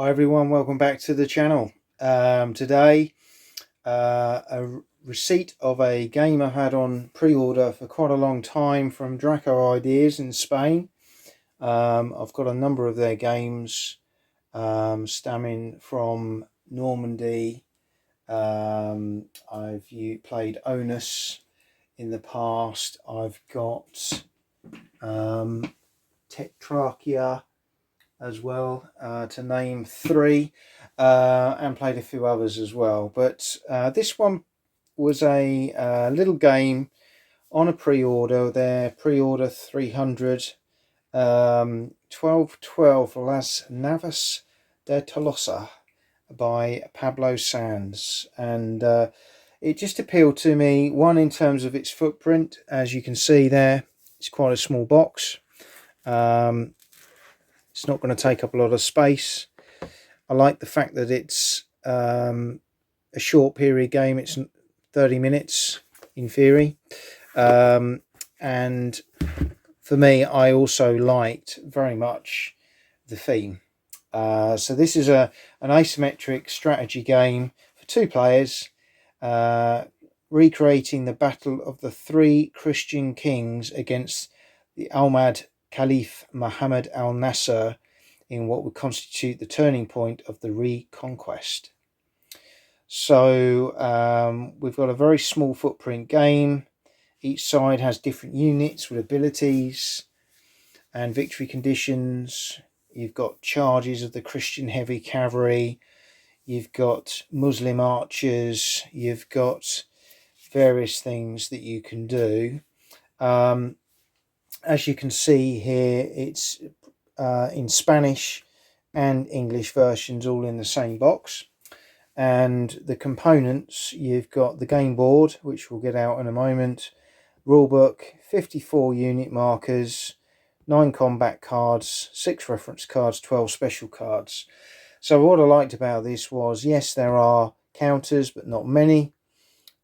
Hi everyone, welcome back to the channel. Today a receipt of a game I've had on pre-order for quite a long time from Draco Ideas in Spain. I've got a number of their games stemming from Normandy. I've played Onus in the past. I've got Tetrarchia as well, to name three, and played a few others as well. But this one was a little game on a pre-order. Their pre-order 300, 1212 Lasnavasdetolosa by Pablo Sanz, and it just appealed to me. One, in terms of its footprint, as you can see there, it's quite a small box. It's not going to take up a lot of space. I like the fact that it's a short period game. It's 30 minutes in theory. And for me, I also liked very much the theme. So this is an asymmetric strategy game for two players, recreating the battle of the three Christian kings against the Almohad Caliph Muhammad al-Nasser in what would constitute the turning point of the Reconquista. So we've got a very small footprint game. Each side has different units with abilities and victory conditions. You've got charges of the Christian heavy cavalry. You've got Muslim archers. You've got various things that you can do. As you can see here, it's in Spanish and English versions all in the same box. And the components, you've got the game board, which we'll get out in a moment, rulebook, 54 unit markers, 9 combat cards, 6 reference cards, 12 special cards. So what I liked about this was, yes, there are counters, but not many,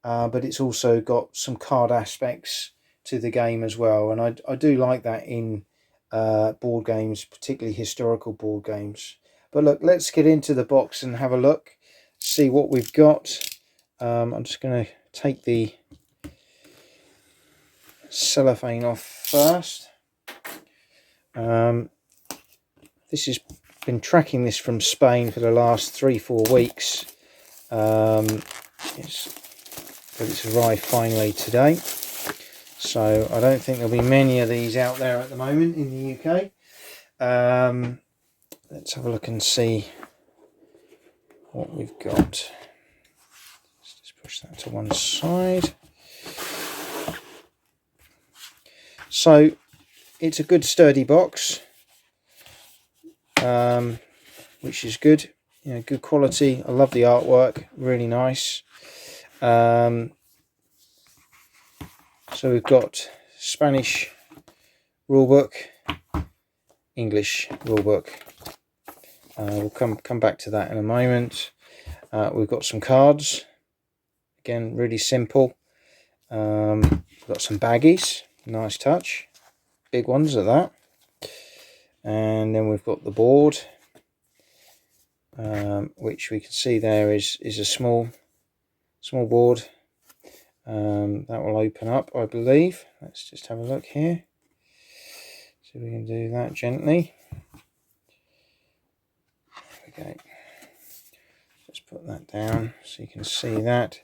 but it's also got some card aspects to the game as well, and I do like that in board games, particularly historical board games. But look, let's get into the box and have a look, see what we've got. I'm just going to take the cellophane off first. This has been tracking this from Spain for the last 3-4 weeks. It's arrived finally today. So I don't think there'll be many of these out there at the moment in the UK. Let's have a look and see what we've got. Let's just push that to one side. So it's a good sturdy box, which is good. You know, good quality. I love the artwork, really nice. So we've got Spanish rulebook, English rulebook. We'll come back to that in a moment. We've got some cards. Again, really simple. We've got some baggies. Nice touch. Big ones at that. And then we've got the board, which we can see there is a small board. That will open up, I believe. Let's just have a look here. See if we can do that gently. There we go. Let's put that down so you can see that.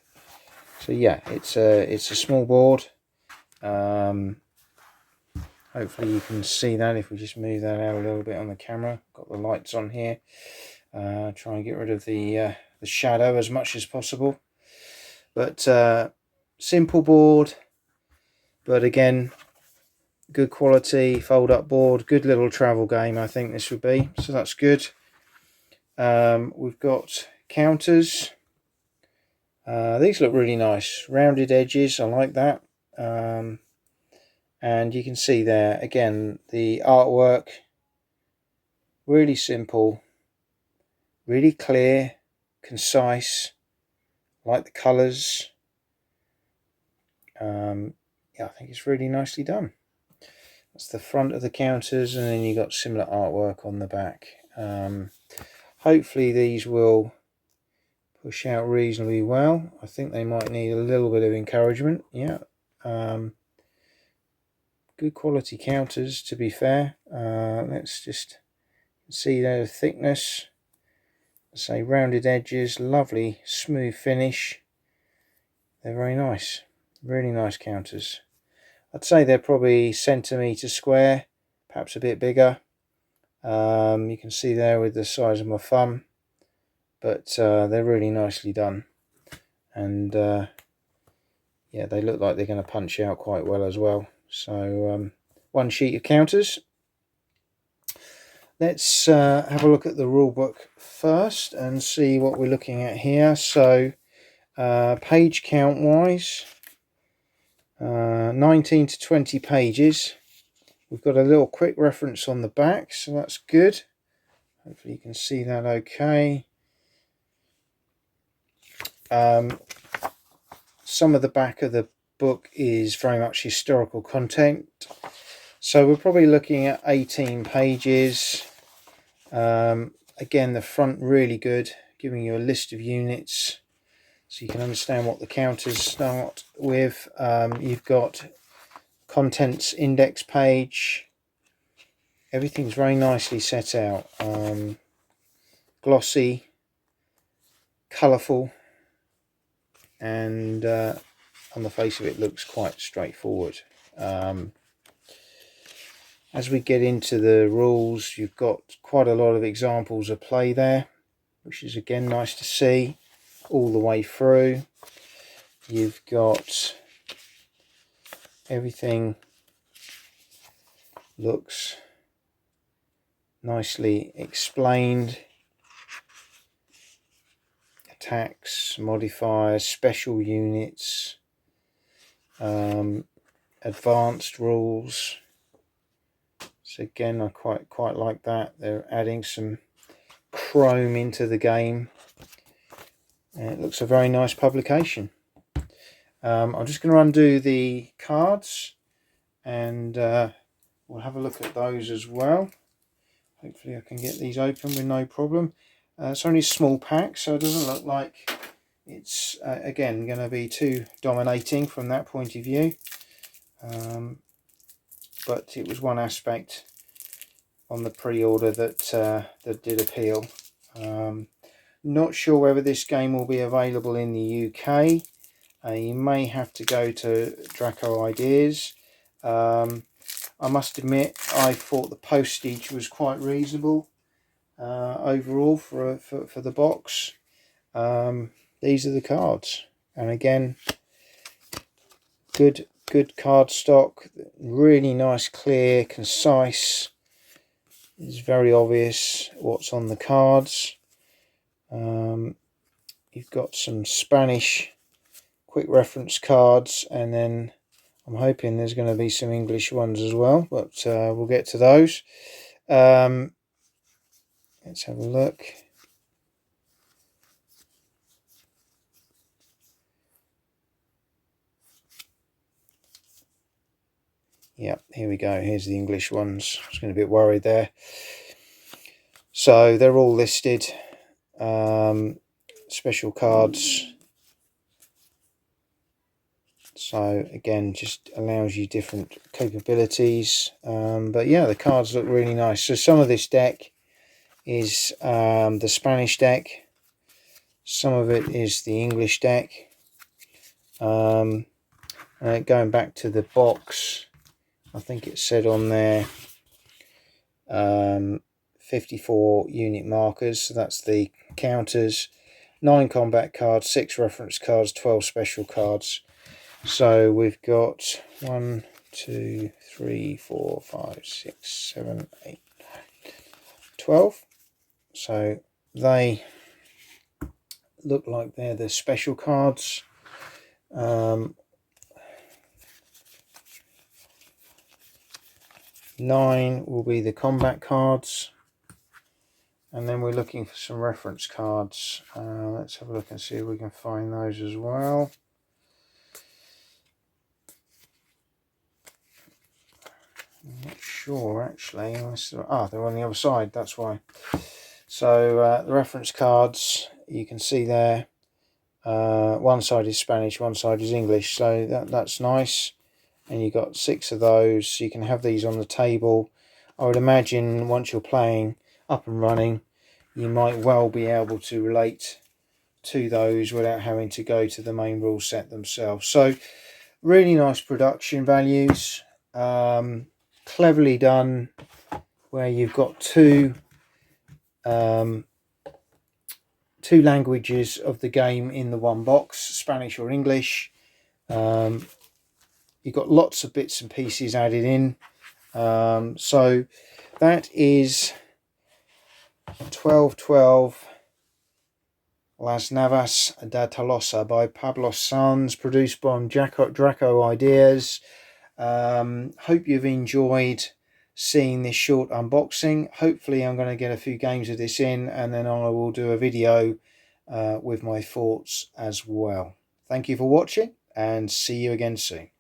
So yeah, it's a small board. Hopefully you can see that if we just move that out a little bit on the camera. Got the lights on here. Try and get rid of the shadow as much as possible. But simple board, but again, good quality fold up board. Good little travel game, I think this would be, so that's good. We've got counters. These look really nice, rounded edges, I like that. And you can see there again the artwork, really simple, really clear, concise. I like the colours. Yeah, I think it's really nicely done. That's the front of the counters, and then you got similar artwork on the back. Hopefully these will push out reasonably well. I think they might need a little bit of encouragement. Yeah, good quality counters, to be fair. Let's just see their thickness. Say rounded edges, lovely smooth finish. They're very nice, really nice counters. I'd say they're probably centimetre square, perhaps a bit bigger. You can see there with the size of my thumb, but they're really nicely done, and yeah, they look like they're going to punch out quite well as well. So one sheet of counters. Let's have a look at the rule book first and see what we're looking at here. So page count wise, 19 to 20 pages. We've got a little quick reference on the back, so that's good. Hopefully you can see that okay. Some of the back of the book is very much historical content, so we're probably looking at 18 pages. Again, the front really good, giving you a list of units so you can understand what the counters start with. You've got contents index page. Everything's very nicely set out, glossy, colourful, and on the face of it looks quite straightforward. As we get into the rules, you've got quite a lot of examples of play there, which is again nice to see all the way through. You've got everything looks nicely explained. Attacks, modifiers, special units, advanced rules. So again, I quite like that. They're adding some chrome into the game, and it looks a very nice publication. I'm just going to undo the cards, and we'll have a look at those as well. Hopefully I can get these open with no problem. It's only a small pack, so it doesn't look like it's again going to be too dominating from that point of view, but it was one aspect on the pre-order that that did appeal. Not sure whether this game will be available in the UK. You may have to go to Draco Ideas. I must admit, I thought the postage was quite reasonable overall for the box. These are the cards, and again, good card stock, really nice, clear, concise. It's very obvious what's on the cards. You've got some Spanish quick reference cards, and then I'm hoping there's going to be some English ones as well, but we'll get to those. Let's have a look. Yep, here we go. Here's the English ones. I was getting a bit worried there. So they're all listed. Special cards. So again, just allows you different capabilities. But yeah, the cards look really nice. So some of this deck is the Spanish deck. Some of it is the English deck. Going back to the box, I think it said on there 54 unit markers, so that's the counters, 9 combat cards, 6 reference cards, 12 special cards. So we've got 1, 2, 3, 4, 5, 6, 7, 8, 12. So they look like they're the special cards. 9 will be the combat cards, and then we're looking for some reference cards. Let's have a look and see if we can find those as well. I'm not sure actually. They're on the other side, that's why. So the reference cards you can see there, one side is Spanish, one side is English, so that's nice. And you've got 6 of those, so you can have these on the table. I would imagine once you're playing up and running, you might well be able to relate to those without having to go to the main rule set themselves. So really nice production values, cleverly done, where you've got two languages of the game in the one box, Spanish or English. You've got lots of bits and pieces added in. So that is 1212 Lasnavasdetolosa by Pablo Sons, produced by Draco Ideas. Hope you've enjoyed seeing this short unboxing. Hopefully I'm going to get a few games of this in, and then I will do a video with my thoughts as well. Thank you for watching, and see you again soon.